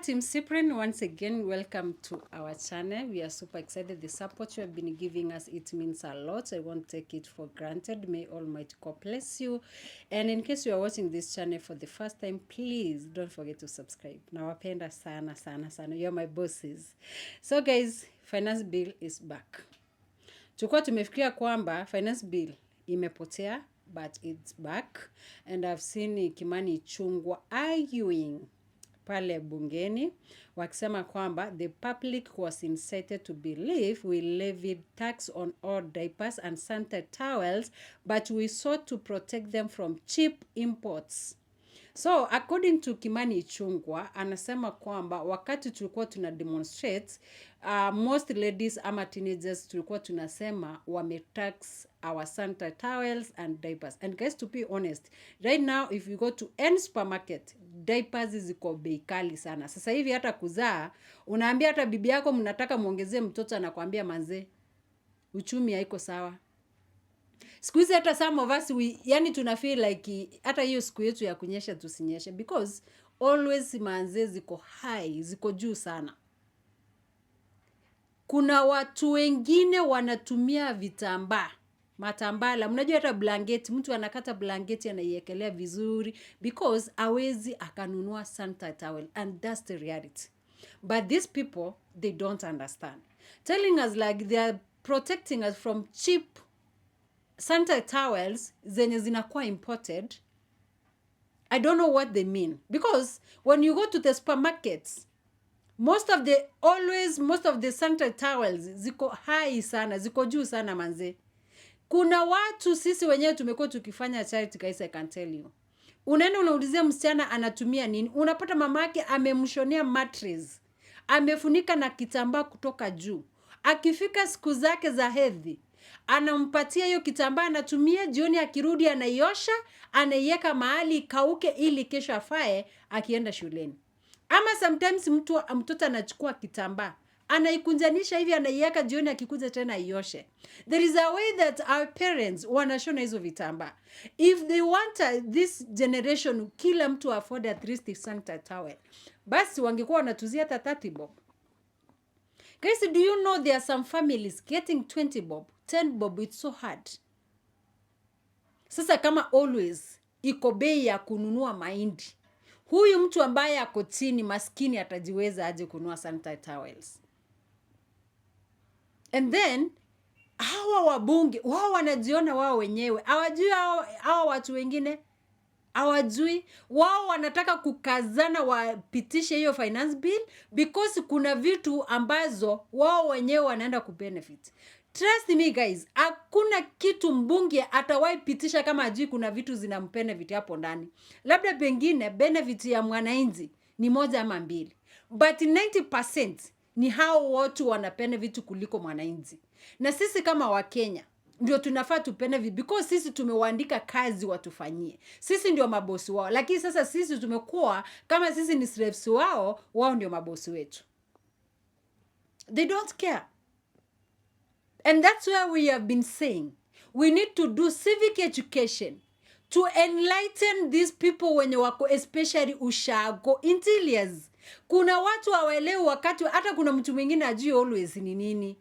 Team Cyprian, once again, welcome to our channel. We are super excited. The support you have been giving us, it means a lot. I won't take it for granted. May Almighty God bless you. And in case you are watching this channel for the first time, please don't forget to subscribe. Nawapenda sana, sana, sana. You're my bosses. So guys, finance bill is back. Tulikuwa tumefikiria kwamba finance bill imepotea, but it's back. And I've seen Kimani Ichungwa arguing pale bungeni wakisema kwamba the public was incited to believe we levied tax on all diapers and scented towels, but we sought to protect them from cheap imports. So according to Kimani Ichungwa, anasema kwamba wakati tulikuwa tuna demonstrate, most ladies ama teenagers tulikuwa tunasema wametax our sanitary towels and diapers. And guys, to be honest, right now if you go to any supermarket, diapers ziko bei kali sana. Sasa hivi hata kuzaa, unaambia hata bibi yako mnataka muongezee mtoto, anakuambia manze, uchumi haiko sawa. Siku hizi hata some of us yani tuna feel like hata hiyo siku yetu ya kunyesha tusinyeshe, because always manze ziko high, ziko juu sana. Kuna watu wengine wanatumia vitambaa, matambala. Mnajua hata blanketi, mtu anakata blanketi anaiekelea vizuri because hawezi akanunua sanitary towel, and that's the reality. But these people, they don't understand. Telling us like they are protecting us from cheap sanitary towels zenye zinakuwa imported. I don't know what they mean, because when you go to the supermarkets, most of the sanitary towels ziko high sana, ziko juu sana manze. Kuna watu sisi wenyewe tumekuwa tukifanya charity guys, I can tell you. Unaenda unaulizia msichana anatumia nini, unapata mamake amemshonea mattress, amefunika na kitambaa kutoka juu. Akifika siku zake za hedhi, anampatia hiyo kitambaa anatumia, jioni akirudi anaiosha, anaiweka mahali kauke ili kesho afae akienda shuleni. Ama sometimes mtoto anachukua kitambaa, anaikunjanisha hivi, anaiweka jioni akikuja tena aioshe. There is a way that our parents wanashona hizo vitambaa. If they want this generation kila mtu afford at least sanitary towel, basi wangekuwa wanatuzia hata 30 bob. Guys, do you know there are some families getting 20 bob, 10 bob? It's so hard. Sasa kama always iko bei ya kununua mahindi, huyu mtu ambaye ako chini maskini atajiweza aje kununua sanitary towels? And then hawa wabunge wao wanajiona wao wenyewe, hawajui hawa watu wengine hawajui. Wao wanataka kukazana wapitishe hiyo finance bill because kuna vitu ambazo wao wenyewe wanaenda kubenefit. Trust me guys, hakuna kitu mbunge atawahi pitisha kama ajui kuna vitu zinambenefit hapo ndani. Labda pengine benefit ya mwananchi ni moja ama mbili, but 90% ni hao watu wanapenda vitu kuliko mwananchi. Na sisi kama Wakenya ndio tunafaa tupende vitu, because sisi tumewaandika kazi watufanyie. Sisi ndio mabosi wao, lakini sasa sisi tumekuwa kama sisi ni slaves wao, wao ndio mabosi wetu. They don't care. And that's where we have been saying we need to do civic education to enlighten these people wenye wako especially ushago interiors. Kuna watu hawaelewi wakati, hata kuna mtu mwingine ajui always ni nini.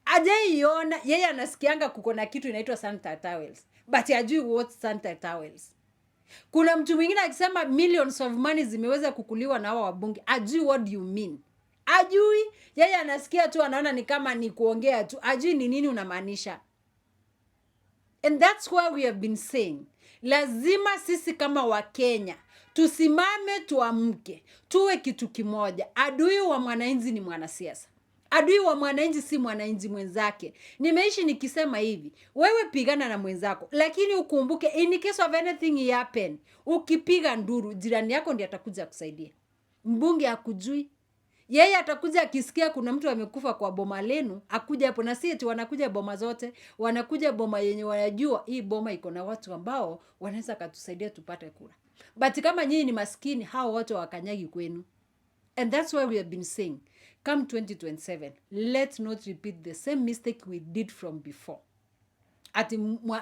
Ajaiona, yeye anasikianga kuko na kitu inaitwa sanitary towels, but ajui what sanitary towels. Kuna mtu mwingine akisema millions of money zimeweza kukuliwa na hawa wabunge, ajui what do you mean. Ajui, yeye anasikia tu, anaona ni kama ni kuongea tu, ajui ni nini unamaanisha. And that's why we have been saying, lazima sisi kama Wakenya tusimame, tuamke, tuwe kitu kimoja. Adui wa mwananchi ni mwanasiasa. Adui wa mwananchi si mwananchi mwenzake. Nimeishi nikisema hivi, wewe pigana na mwenzako, lakini ukumbuke in case of anything happen, ukipiga nduru, jirani yako ndiye atakuja kusaidia. Mbunge hakujui. Yeye atakuja akisikia kuna mtu amekufa kwa boma lenu, akuja hapo. Na si eti wanakuja boma zote, wanakuja boma yenye wanajua hii boma iko na watu ambao wanaweza katusaidia tupate kura. But kama nyinyi ni maskini, hao watu wakanyagi kwenu. And that's why we have been saying, come 2027, let's not repeat the same mistake we did from before. Ati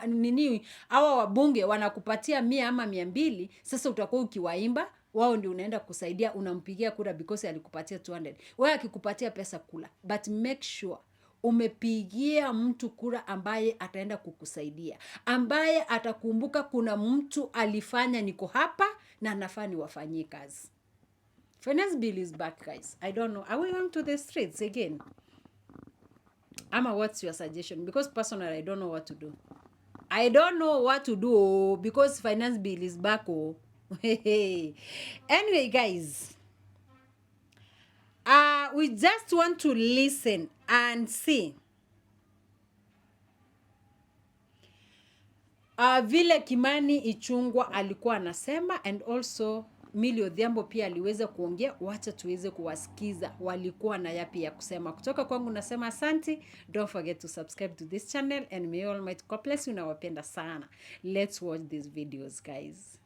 nini hawa wabunge wanakupatia 100 ama 200, sasa utakuwa ukiwaimba wao ndio unaenda kusaidia, unampigia kura because alikupatia 200. Wewe akikupatia pesa kula, but make sure umepigia mtu kura ambaye ataenda kukusaidia, ambaye atakumbuka kuna mtu alifanya niko hapa na nafaa niwafanyie kazi. Finance bill is back, guys. I don't know. Are we going to the streets again? Ama, what's your suggestion? Because personally, I don't know what to do. I don't know what to do because finance bill is back. Oh. Anyway, guys, we just want to listen and see vile Kimani Ichungwa alikuwa anasema, and also Millie Odhiambo pia aliweza kuongea. Wacha tuweze kuwasikiza walikuwa na yapi ya kusema. Kutoka kwangu nasema asante. Don't forget to subscribe to this channel and may Almighty God bless you. Nawapenda sana. Let's watch these videos, guys.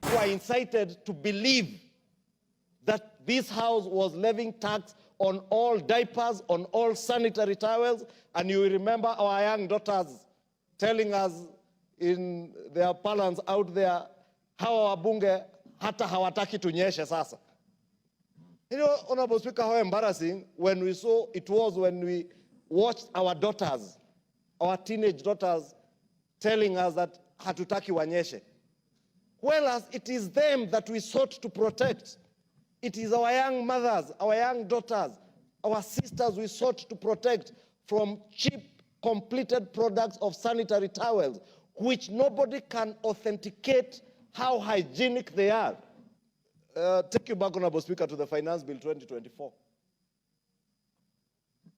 We are incited to believe that this house was levying tax on all diapers, on all sanitary towels, and you remember our young daughters telling us in their parlance out there how wabunge hata hawataki tunyeshe sasa. You know, Honorable Speaker, how embarrassing when we saw it was when we watched our daughters, our teenage daughters, telling us that hatutaki wanyeshe. Whereas it is them that we sought to protect. It is our young mothers, our young daughters, our sisters we sought to protect from cheap, completed products of sanitary towels, which nobody can authenticate how hygienic they are. Take you back, Honorable Speaker, to the Finance Bill 2024.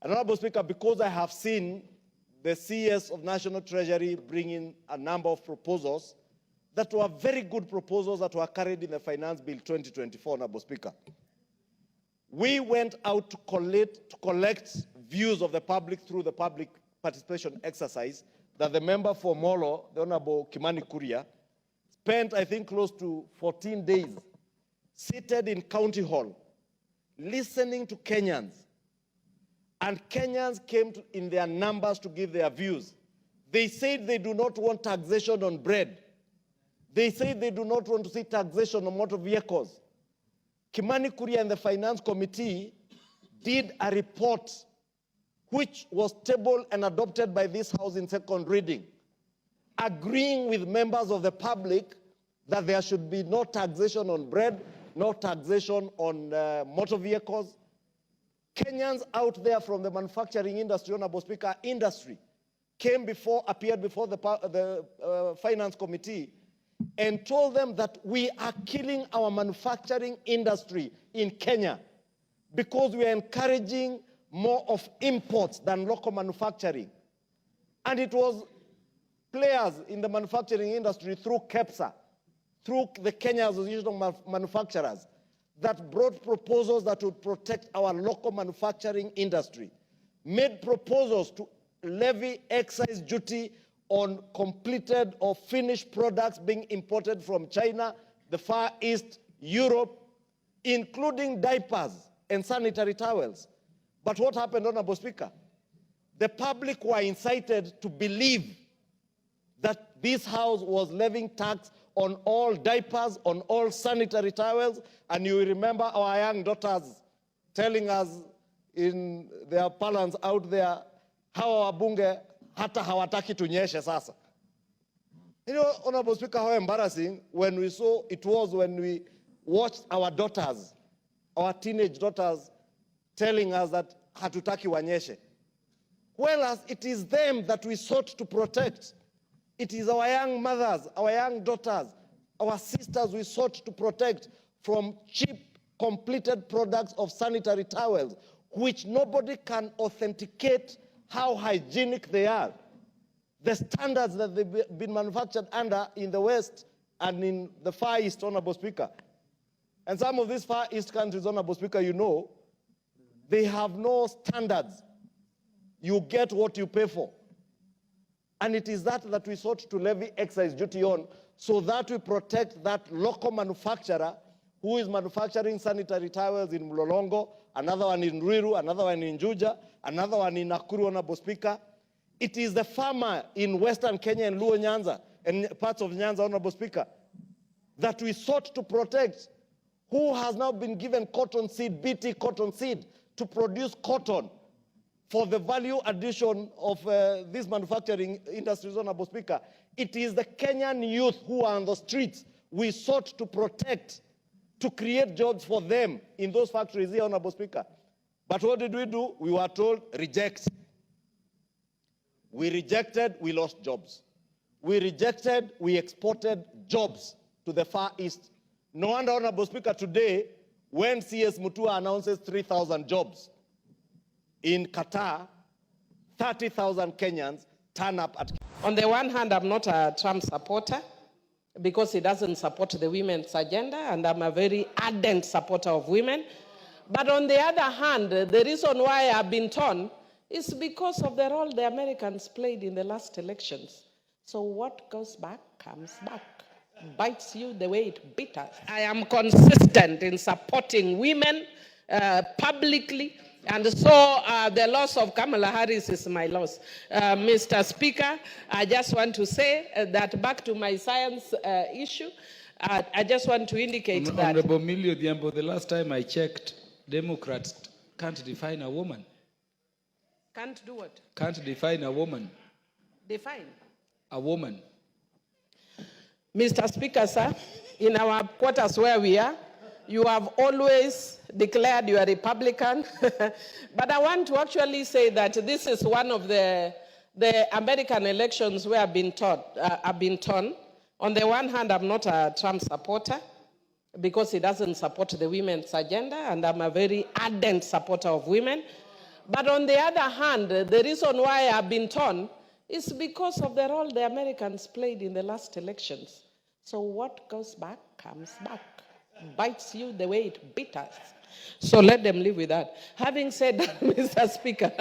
And Honorable Speaker, because I have seen the CS of National Treasury bring in a number of proposals that were very good proposals that were carried in the Finance Bill 2024, Honorable Speaker. We went out to collect views of the public through the public participation exercise that the member for Molo, the Honorable Kimani Ichungwa, spent, I think, close to 14 days seated in County Hall, listening to Kenyans. And Kenyans came in their numbers to give their views. They said they do not want taxation on bread. They say they do not want to see taxation on motor vehicles. Kimani Ichungwa and the Finance Committee did a report which was tabled and adopted by this House in second reading, agreeing with members of the public that there should be no taxation on bread, no taxation on motor vehicles. Kenyans out there from the manufacturing industry, Honorable Speaker, industry, appeared before the Finance Committee and told them that we are killing our manufacturing industry in Kenya because we are encouraging more of imports than local manufacturing. And it was players in the manufacturing industry through KEPSA, through the Kenya Association of Manufacturers, that brought proposals that would protect our local manufacturing industry, made proposals to levy excise duty on completed or finished products being imported from China, the Far East, Europe, including diapers and sanitary towels. But what happened, Honorable Speaker? The public were incited to believe that this house was levying tax on all diapers, on all sanitary towels, and you remember our young daughters telling us in their parlance out there how wabunge hata hawataki tunyeshe sasa. You know, Honorable Speaker, how embarrassing when we saw it was when we watched our daughters, our teenage daughters, telling us that hatutaki wanyeshe. Whereas it is them that we sought to protect. It is our young mothers, our young daughters, our sisters we sought to protect from cheap, completed products of sanitary towels, which nobody can authenticate how hygienic they are. The standards that they've been manufactured under in the West and in the Far East, Honorable Speaker. And some of these Far East countries, Honorable Speaker, you know, they have no standards. You get what you pay for. And it is that we sought to levy excise duty on, so that we protect that local manufacturer who is manufacturing sanitary towels in Mlolongo, another one in Ruiru, another one in Juja, another one in Nakuru, Honorable Speaker. It is the farmer in Western Kenya and Luo Nyanza and parts of Nyanza, Honorable Speaker, that we sought to protect, who has now been given cotton seed, BT cotton seed, to produce cotton for the value addition of these manufacturing industries, Honorable Speaker. It is the Kenyan youth who are on the streets we sought to protect, to create jobs for them in those factories here, Honorable Speaker. But what did we do? We were told, reject. We rejected, we lost jobs. We rejected, we exported jobs to the Far East. No wonder, Honorable Speaker, today, when CS Mutua announces 3,000 jobs in Qatar, 30,000 Kenyans turn up at... On the one hand, I'm not a Trump supporter because he doesn't support the women's agenda, and I'm a very ardent supporter of women. But on the other hand, the reason why I've been torn is because of the role the Americans played in the last elections. So what goes back comes back, bites you the way it bit us. I am consistent in supporting women publicly, and so the loss of Kamala Harris is my loss. Mr. Speaker, I just want to say that back to my science issue, I just want to indicate that... Honorable Millie Odhiambo, the last time I checked, Democrats can't define a woman. Can't do what? Can't define a woman. Define? A woman. Mr. Speaker, sir, in our quarters where we are, you have always declared you are Republican. But I want to actually say that this is one of the American elections where I've been torn. On the one hand, I'm not a Trump supporter because he doesn't support the women's agenda, and I'm a very ardent supporter of women. But on the other hand, the reason why I've been torn is because of the role the Americans played in the last elections. So what goes back comes back, bites you the way it bit us. So let them live with that. Having said that, Mr. Speaker,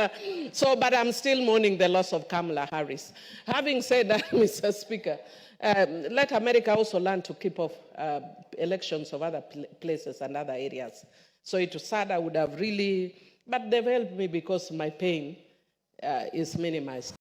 but I'm still mourning the loss of Kamala Harris. Having said that, Mr. Speaker, let America also learn to keep off elections of other places and other areas. So it was sad, I would have really, but they've helped me because my pain is minimized.